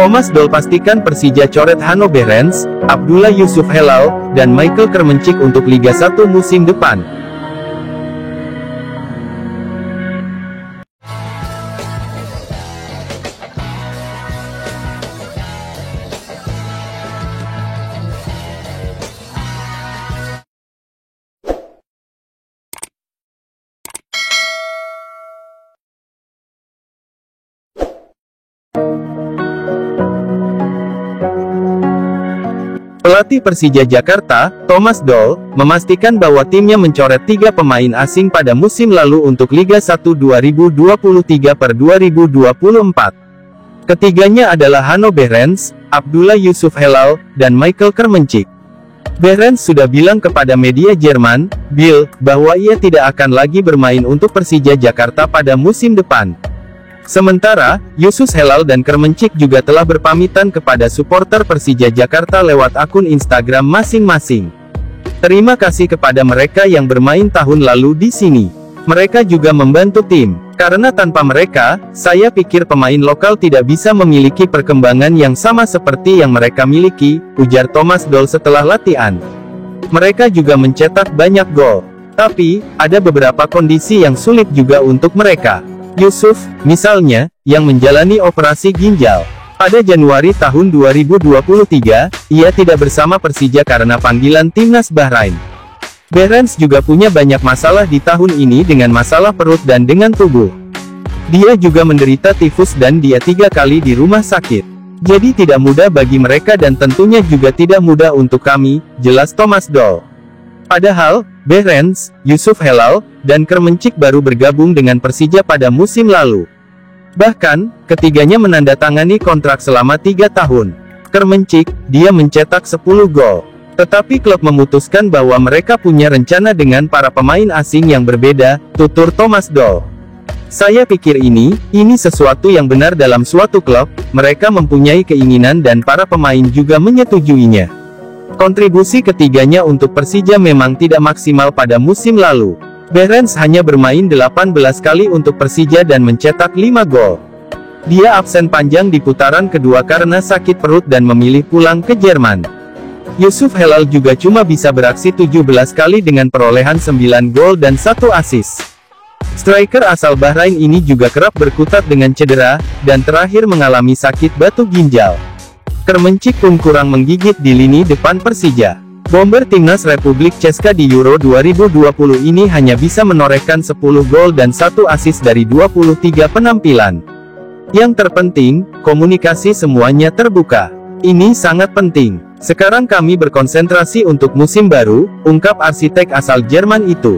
Thomas Doll pastikan Persija coret Hanno Behrens, Abdullah Yusuf Helal, dan Michael Kermencik untuk Liga 1 musim depan. Pelatih Persija Jakarta, Thomas Doll, memastikan bahwa timnya mencoret 3 pemain asing pada musim lalu untuk Liga 1 2023/2024. Ketiganya adalah Hanno Behrens, Abdullah Yusuf Helal, dan Michael Kermencik. Behrens sudah bilang kepada media Jerman, Bild, bahwa ia tidak akan lagi bermain untuk Persija Jakarta pada musim depan. Sementara, Yusuf Helal dan Kermencik juga telah berpamitan kepada supporter Persija Jakarta lewat akun Instagram masing-masing. Terima kasih kepada mereka yang bermain tahun lalu di sini. Mereka juga membantu tim. Karena tanpa mereka, saya pikir pemain lokal tidak bisa memiliki perkembangan yang sama seperti yang mereka miliki, ujar Thomas Doll setelah latihan. Mereka juga mencetak banyak gol. Tapi, ada beberapa kondisi yang sulit juga untuk mereka. Yusuf, misalnya, yang menjalani operasi ginjal. Pada Januari tahun 2023, ia tidak bersama Persija karena panggilan timnas Bahrain. Behrens juga punya banyak masalah di tahun ini dengan masalah perut dan dengan tubuh. Dia juga menderita tifus dan dia 3 kali di rumah sakit. Jadi tidak mudah bagi mereka dan tentunya juga tidak mudah untuk kami, jelas Thomas Doll. Padahal, Behrens, Yusuf Helal, dan Kermencik baru bergabung dengan Persija pada musim lalu. Bahkan, ketiganya menandatangani kontrak selama 3 tahun. Kermencik, dia mencetak 10 gol. Tetapi klub memutuskan bahwa mereka punya rencana dengan para pemain asing yang berbeda, tutur Thomas Doll. Saya pikir ini sesuatu yang benar dalam suatu klub, mereka mempunyai keinginan dan para pemain juga menyetujuinya. Kontribusi ketiganya untuk Persija memang tidak maksimal pada musim lalu. Behrens hanya bermain 18 kali untuk Persija dan mencetak 5 gol. Dia absen panjang di putaran kedua karena sakit perut dan memilih pulang ke Jerman. Yusuf Helal juga cuma bisa beraksi 17 kali dengan perolehan 9 gol dan 1 assist. Striker asal Bahrain ini juga kerap berkutat dengan cedera, dan terakhir mengalami sakit batu ginjal. Kermencik pun kurang menggigit di lini depan Persija. Bomber timnas Republik Česka di Euro 2020 ini hanya bisa menorehkan 10 gol dan 1 assist dari 23 penampilan. Yang terpenting, komunikasi semuanya terbuka. Ini sangat penting. Sekarang kami berkonsentrasi untuk musim baru, ungkap arsitek asal Jerman itu.